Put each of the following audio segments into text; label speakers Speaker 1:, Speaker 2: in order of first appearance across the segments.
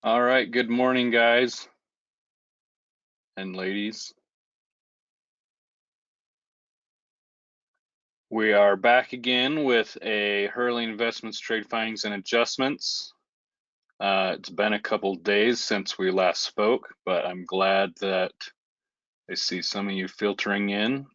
Speaker 1: All right, good morning, guys and ladies. We are back again with a Hurley Investments Trade Findings and Adjustments. It's been a couple days since we last spoke, but I'm glad that I see some of you filtering in.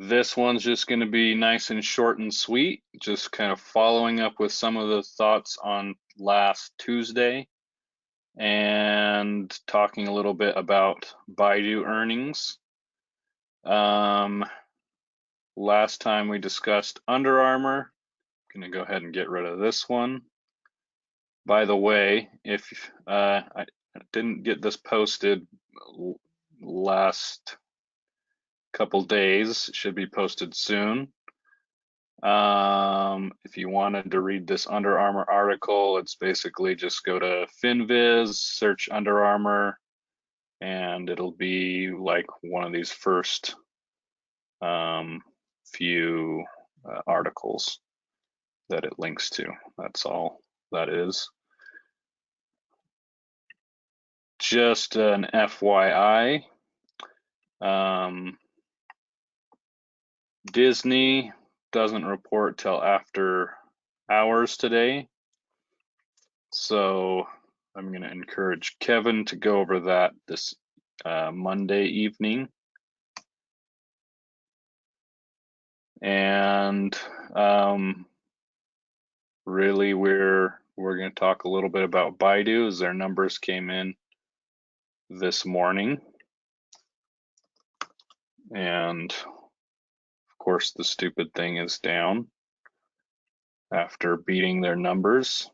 Speaker 1: This one's just going to be nice and short and sweet, just kind of following up with some of the thoughts on last Tuesday and talking a little bit about BIDU earnings. Last time we discussed Under Armour. I'm going to go ahead and get rid of this one. By the way, if I didn't get this posted last couple days, it should be posted soon. If you wanted to read this Under Armour article, it's basically just go to FinViz, search Under Armour, and it'll be like one of these first few articles that it links to. That's all that is. Just an FYI, Disney doesn't report till after hours today, so I'm going to encourage Kevin to go over that this Monday evening. And really, we're going to talk a little bit about BIDU as their numbers came in this morning. And of course, the stupid thing is down after beating their numbers.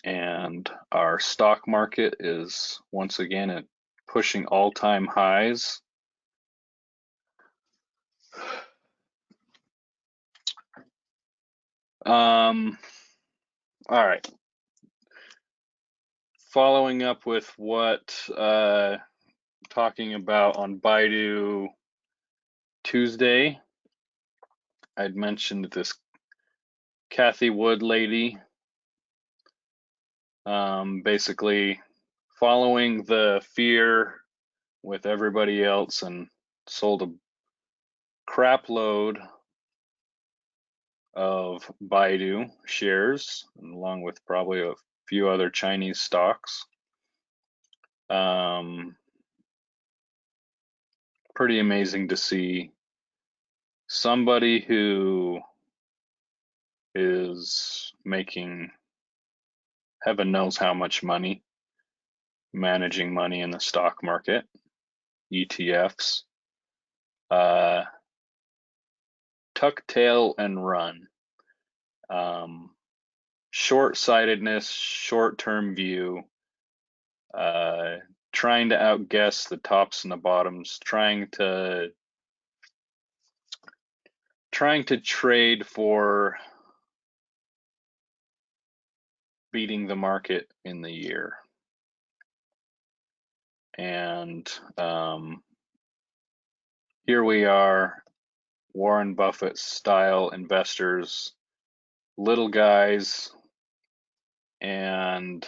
Speaker 1: And our stock market is once again at pushing all-time highs. All right. Following up with what talking about on BIDU Tuesday, I'd mentioned this Cathie Wood lady, basically following the fear with everybody else and sold a crap load of BIDU shares, along with probably a few other Chinese stocks. Pretty amazing to see somebody who is making heaven knows how much money managing money in the stock market, ETFs, tuck tail and run. Short-sightedness, short-term view, trying to outguess the tops and the bottoms, trying to trade for beating the market in the year. And here we are, Warren Buffett style investors, little guys, and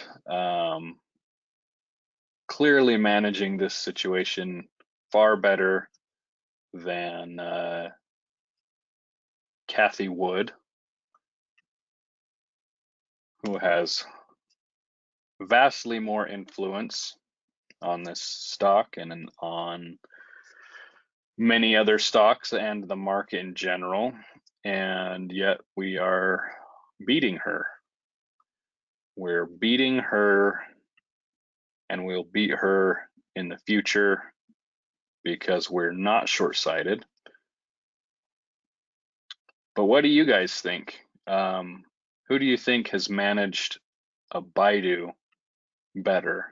Speaker 1: clearly managing this situation far better than Cathie Wood, who has vastly more influence on this stock and on many other stocks and the market in general, and yet we are beating her. We're beating her, and we'll beat her in the future because we're not short-sighted. But what do you guys think? Who do you think has managed a BIDU better?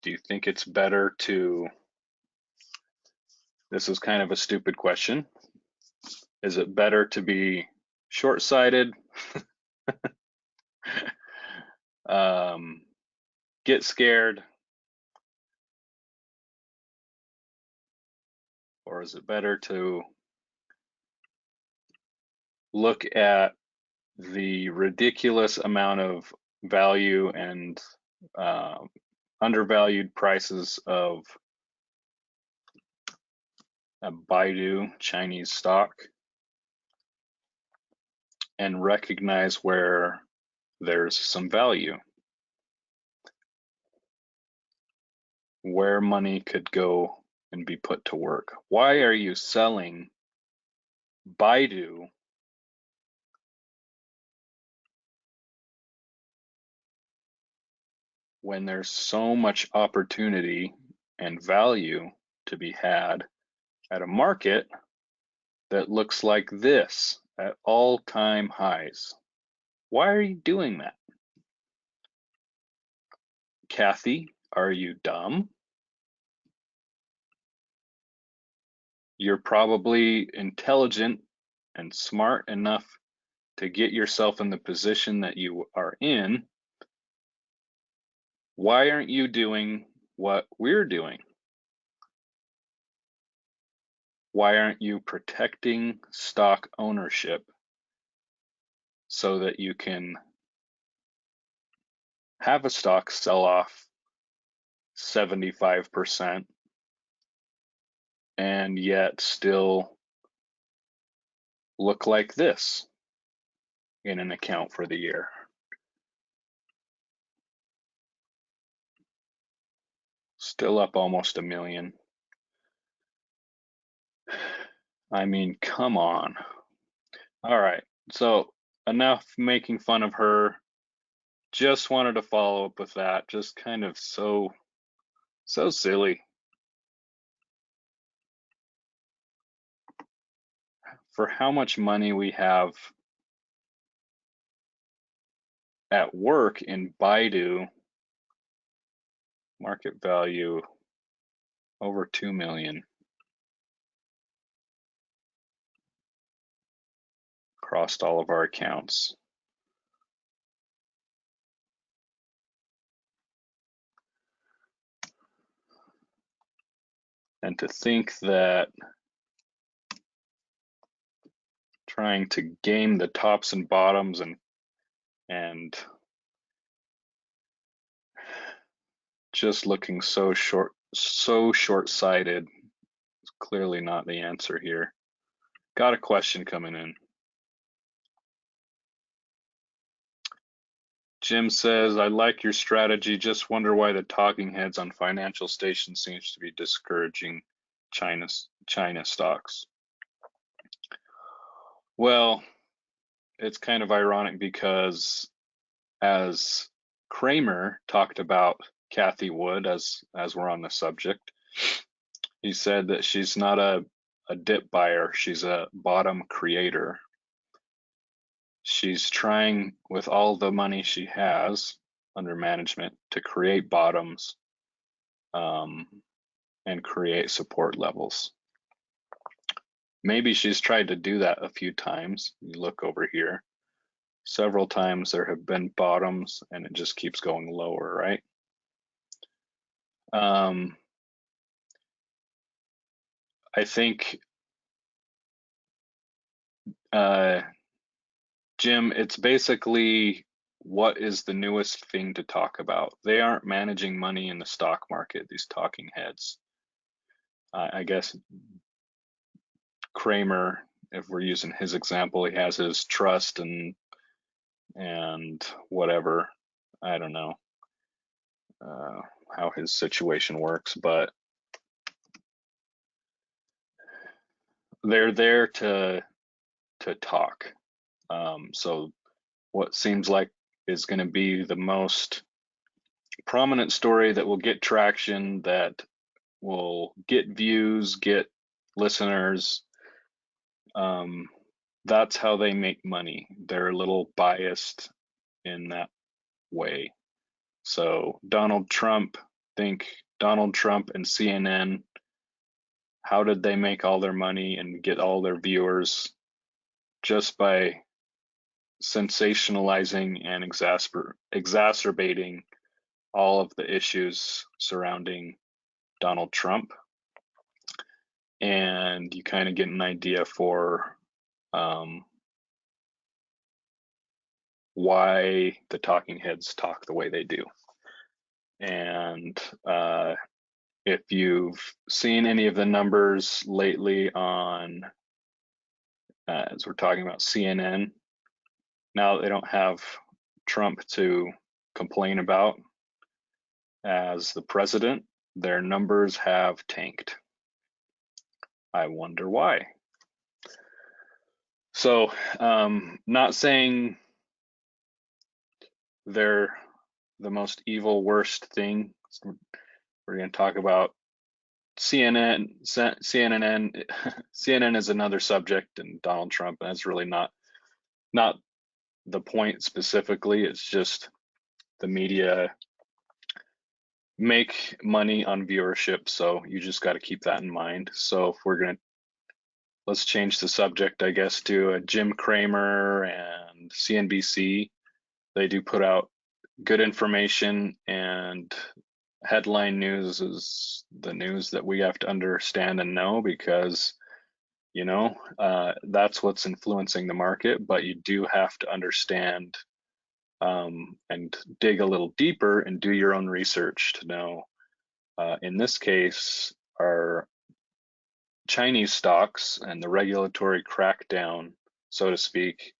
Speaker 1: Do you think it's better to, this is kind of a stupid question, is it better to be short-sighted, get scared, Or is it better to look at the ridiculous amount of value and undervalued prices of a BIDU Chinese stock and recognize where there's some value, where money could go and be put to work? Why are you selling BIDU when there's so much opportunity and value to be had at a market that looks like this at all-time highs? Why are you doing that? Kathy, are you dumb? You're probably intelligent and smart enough to get yourself in the position that you are in. Why aren't you doing what we're doing? Why aren't you protecting stock ownership so that you can have a stock sell off 75% and yet still look like this in an account for the year? Still up almost $1 million. I mean, come on. All right, so enough making fun of her. Just wanted to follow up with that. Just kind of so silly. For how much money we have at work in BIDU, market value over 2 million across all of our accounts. And to think that trying to game the tops and bottoms and just looking so short-sighted is clearly not the answer here. Got a question coming in. Jim says, I like your strategy, just wonder why the talking heads on financial stations seems to be discouraging China stocks. Well, it's kind of ironic because as Kramer talked about Kathy Wood, as we're on the subject, he said that she's not a dip buyer, she's a bottom creator. She's trying with all the money she has under management to create bottoms and create support levels. Maybe she's tried to do that a few times. You look over here, several times there have been bottoms and it just keeps going lower, right? I think, Jim, it's basically what is the newest thing to talk about. They aren't managing money in the stock market, these talking heads. I guess Kramer, if we're using his example, he has his trust and whatever. I don't know how his situation works, but they're there to talk. So what seems like is going to be the most prominent story that will get traction, that will get views, get listeners, that's how they make money. They're a little biased in that way. So Donald Trump, think Donald Trump and CNN, how did they make all their money and get all their viewers? Just by sensationalizing and exacerbating all of the issues surrounding Donald Trump. and you kind of get an idea for why the talking heads talk the way they do. And if you've seen any of the numbers lately on, as we're talking about CNN, now they don't have Trump to complain about as the president, their numbers have tanked. I wonder why. So, not saying they're the most evil, worst thing. We're going to talk about CNN. CNN is another subject, and Donald Trump. That's really not the point specifically. It's just the media make money on viewership, so you just got to keep that in mind. So if let's change the subject, I guess, to Jim Cramer and CNBC. They do put out good information, and headline news is the news that we have to understand and know, because that's what's influencing the market. But you do have to understand and dig a little deeper and do your own research to know. In this case, our Chinese stocks and the regulatory crackdown, so to speak,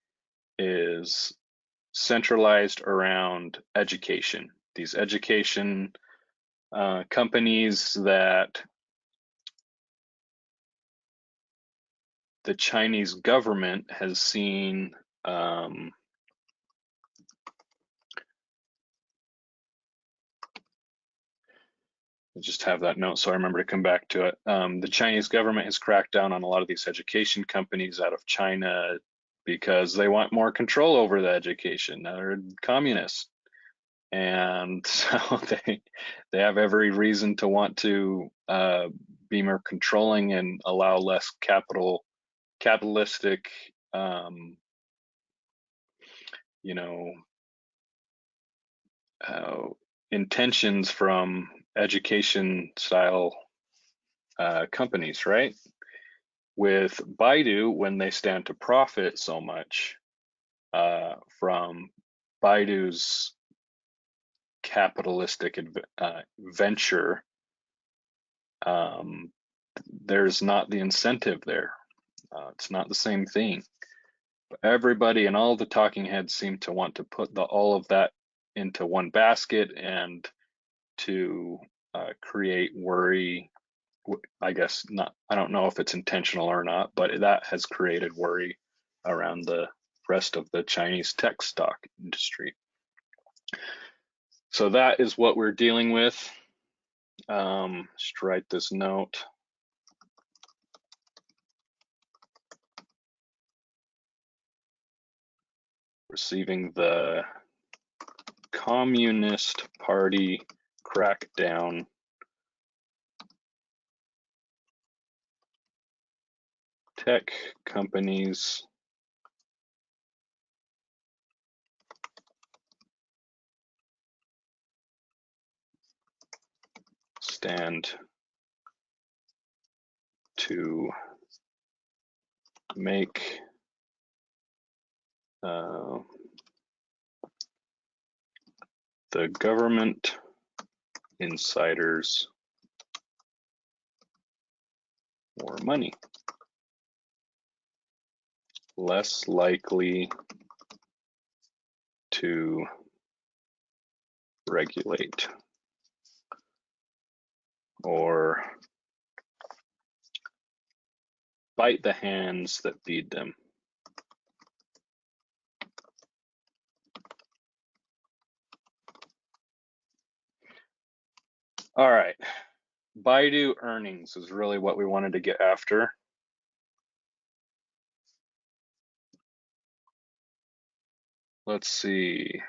Speaker 1: is centralized around education. These education companies that the Chinese government has seen I just have that note so I remember to come back to it. The Chinese government has cracked down on a lot of these education companies out of China because they want more control over the education. They're communists, and so they have every reason to want to be more controlling and allow less capitalistic intentions from education style companies, right? With BIDU, when they stand to profit so much from BIDU's capitalistic venture, there's not the incentive there. It's not the same thing. But everybody and all the talking heads seem to want to put all of that into one basket and to create worry. I guess not. I don't know if it's intentional or not, but that has created worry around the rest of the Chinese tech stock industry. So that is what we're dealing with. Just write this note. Receiving the Communist Party crackdown tech companies stand to make the government insiders more money, less likely to regulate or bite the hands that feed them. All right, BIDU earnings is really what we wanted to get after. Let's see.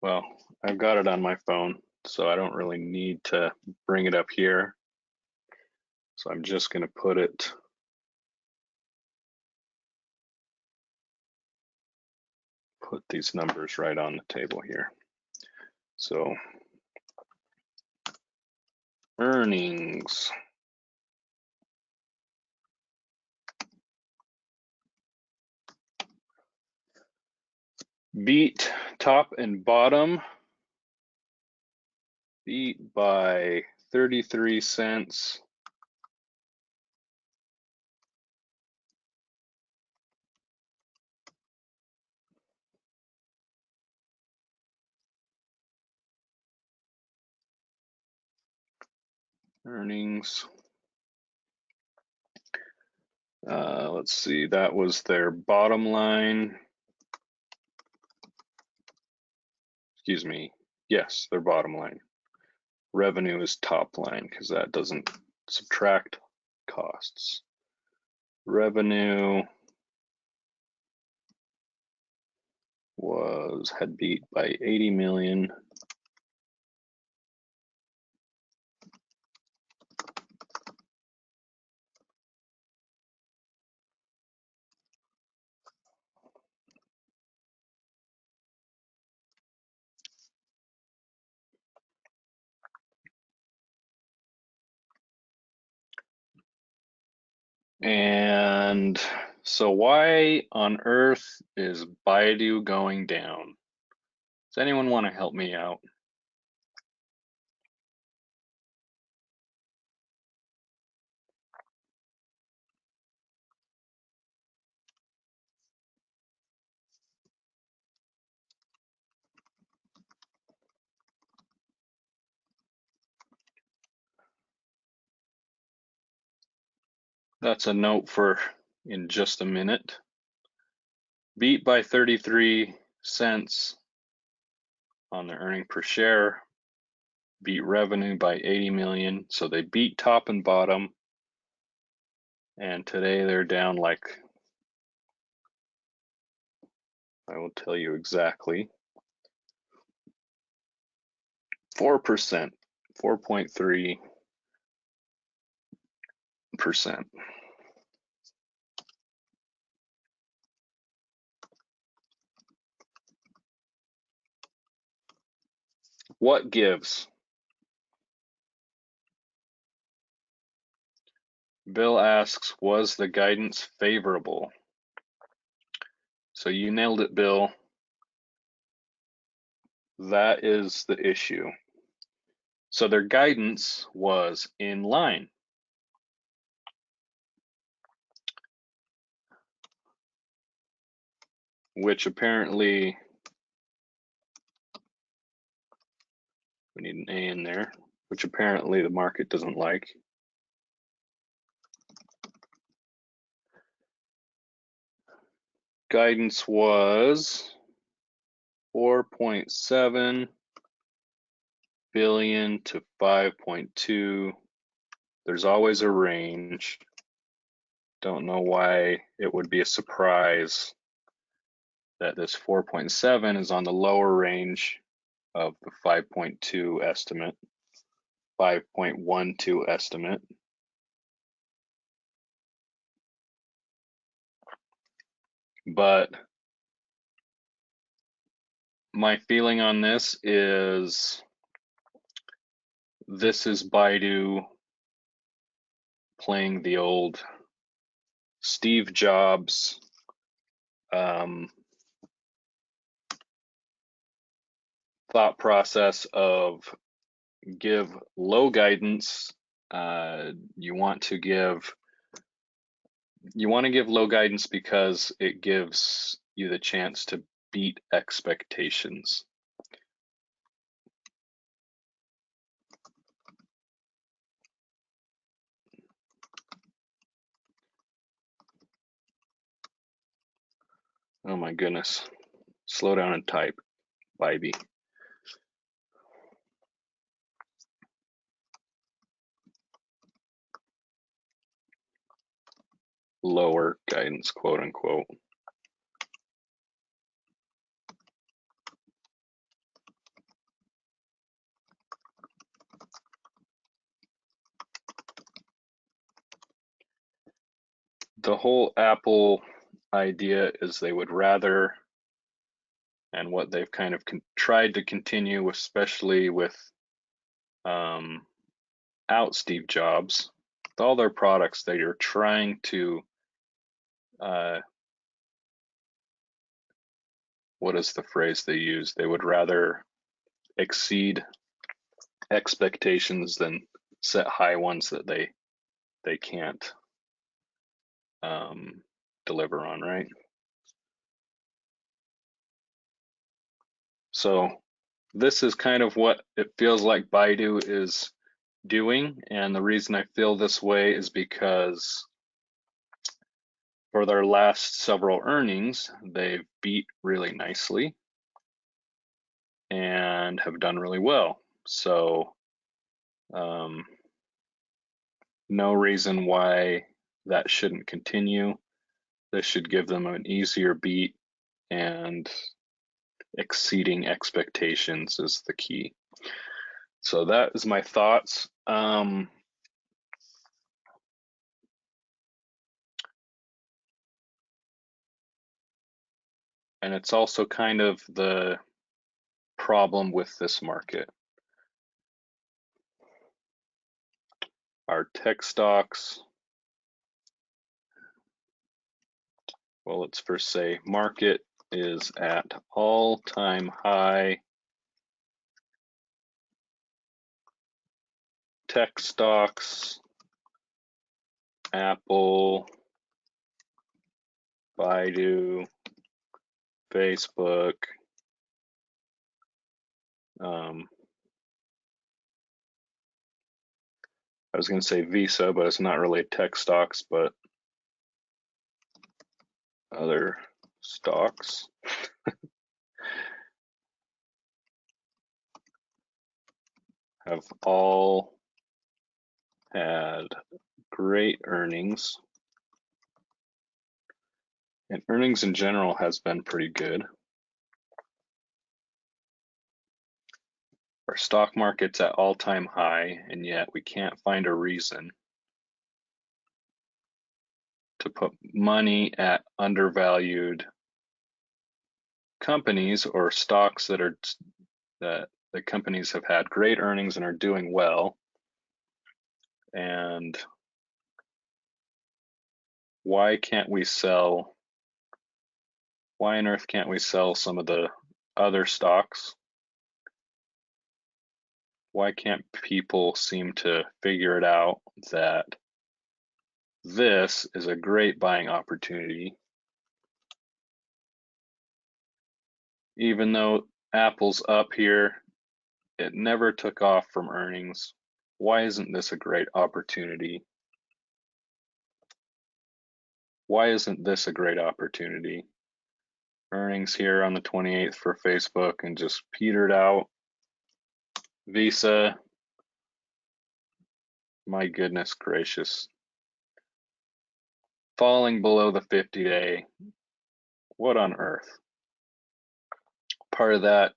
Speaker 1: Well, I've got it on my phone, so I don't really need to bring it up here. So I'm just going to put these numbers right on the table here. So earnings. Beat top and bottom. Beat by 33 cents. Earnings. Let's see, that was their bottom line. Excuse me. Yes, their bottom line. Revenue is top line because that doesn't subtract costs. Revenue had beat by 80 million. And so why on earth is BIDU going down? Does anyone want to help me out? That's a note for in just a minute. Beat by 33 cents on the earning per share. Beat revenue by 80 million. So they beat top and bottom. And today they're down like, I will tell you exactly, 4%, 4.3%. What gives? Bill asks, was the guidance favorable? So you nailed it, Bill. That is the issue. So their guidance was in line. Which apparently, we need an A in there, which apparently the market doesn't like. Guidance was 4.7 billion to 5.2. There's always a range. Don't know why it would be a surprise that this 4.7 is on the lower range of the 5.2 estimate, 5.12 estimate. But my feeling on this is BIDU playing the old Steve Jobs thought process of give low guidance. You want to give low guidance because it gives you the chance to beat expectations. Oh my goodness. Slow down and type, Bybee. Lower guidance, quote unquote. The whole Apple idea is they would rather and what they've kind of tried to continue, especially with out Steve Jobs, with all their products, they are trying to what is the phrase they use? They would rather exceed expectations than set high ones that they can't deliver on, right? So this is kind of what it feels like BIDU is doing, and the reason I feel this way is because for their last several earnings, they've beat really nicely and have done really well. So no reason why that shouldn't continue. This should give them an easier beat, and exceeding expectations is the key. So that is my thoughts. And it's also kind of the problem with this market. Our tech stocks, well, let's first say market is at all-time high. Tech stocks, Apple, BIDU, Facebook, I was going to say Visa, but it's not really tech stocks, but other stocks. Have all had great earnings. And earnings in general has been pretty good. Our stock market's at all-time high, and yet we can't find a reason to put money at undervalued companies or stocks that the companies have had great earnings and are doing well. And why on earth can't we sell some of the other stocks? Why can't people seem to figure it out that this is a great buying opportunity? Even though Apple's up here, it never took off from earnings. Why isn't this a great opportunity? Why isn't this a great opportunity? Earnings here on the 28th for Facebook and just petered out. Visa, my goodness gracious. Falling below the 50-day. What on earth? Part of that,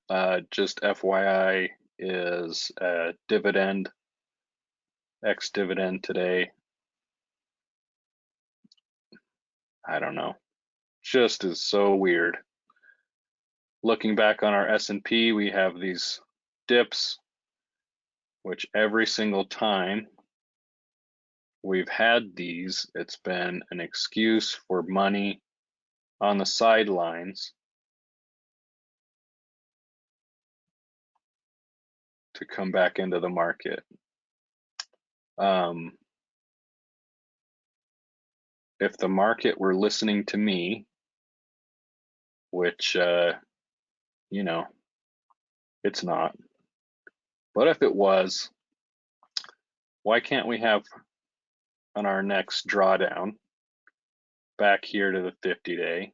Speaker 1: just FYI, is a dividend, ex-dividend today. I don't know. Just is so weird. Looking back on our S&P, we have these dips, which every single time we've had these, it's been an excuse for money on the sidelines to come back into the market. If the market were listening to me, which, you know, it's not, but if it was, why can't we have on our next drawdown back here to the 50-day,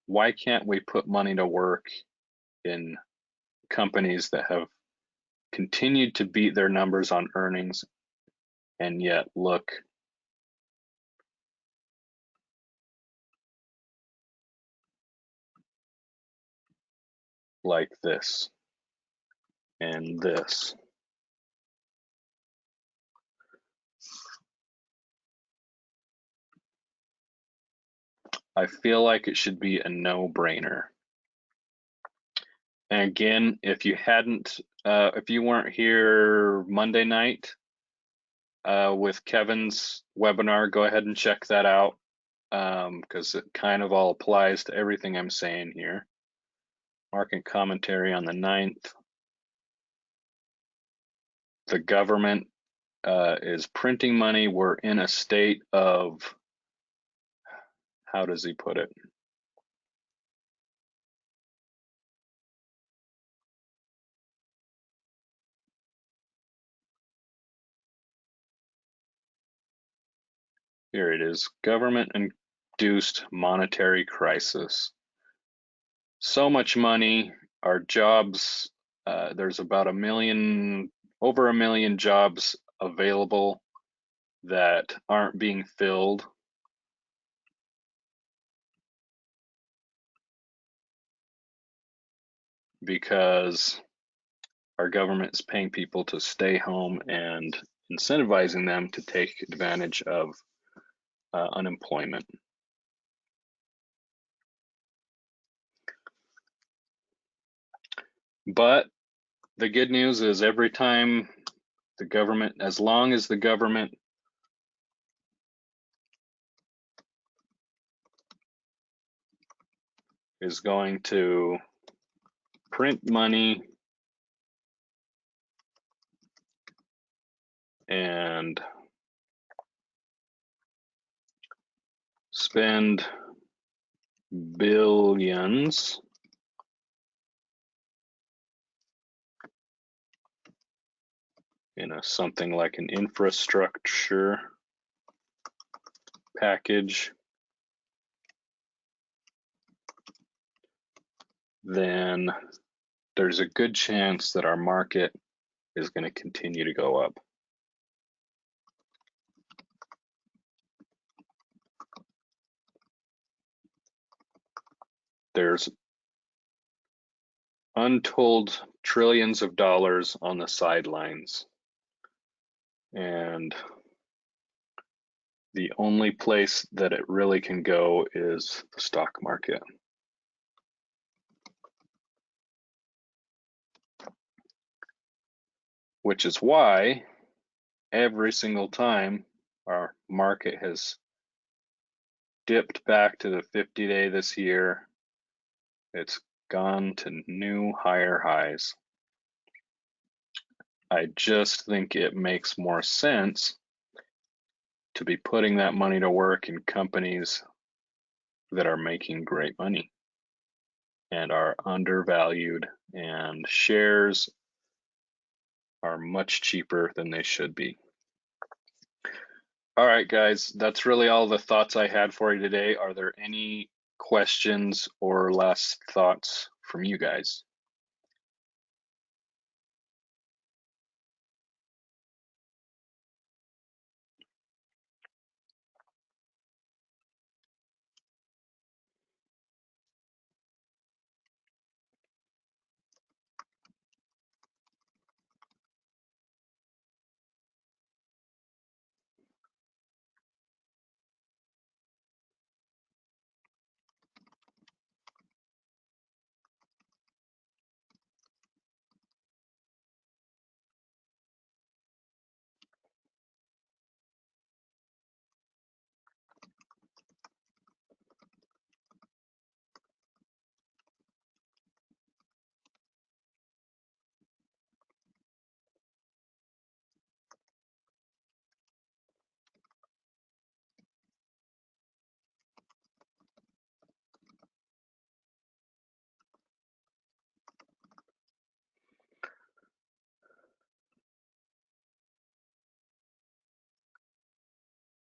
Speaker 1: why can't we put money to work in companies that have continued to beat their numbers on earnings and yet look like this and this? I feel like it should be a no-brainer. And again, if you weren't here Monday night with Kevin's webinar, go ahead and check that out because it kind of all applies to everything I'm saying here. Market commentary on the 9th. The government is printing money. We're in a state of, how does he put it? Here it is, government-induced monetary crisis. So much money, our jobs, there's about over a million jobs available that aren't being filled. Because our government is paying people to stay home and incentivizing them to take advantage of unemployment. But the good news is every time the government, as long as the government is going to print money and spend billions in something like an infrastructure package, then there's a good chance that our market is going to continue to go up. There's untold trillions of dollars on the sidelines, and the only place that it really can go is the stock market. Which is why every single time our market has dipped back to the 50-day this year, it's gone to new higher highs. I just think it makes more sense to be putting that money to work in companies that are making great money and are undervalued, and shares are much cheaper than they should be. All right, guys, that's really all the thoughts I had for you today. Are there any questions or last thoughts from you guys?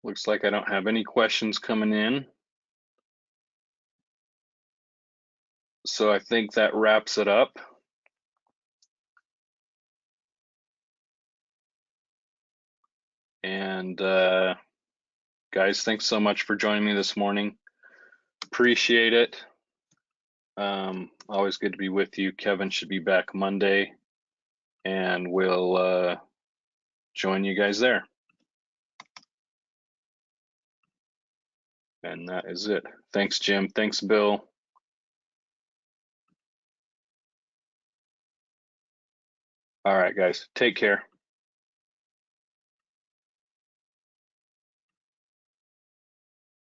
Speaker 1: Looks like I don't have any questions coming in. So I think that wraps it up. And guys, thanks so much for joining me this morning. Appreciate it. Always good to be with you. Kevin should be back Monday, and we'll join you guys there. And that is it. Thanks, Jim. Thanks, Bill. All right, guys. Take care.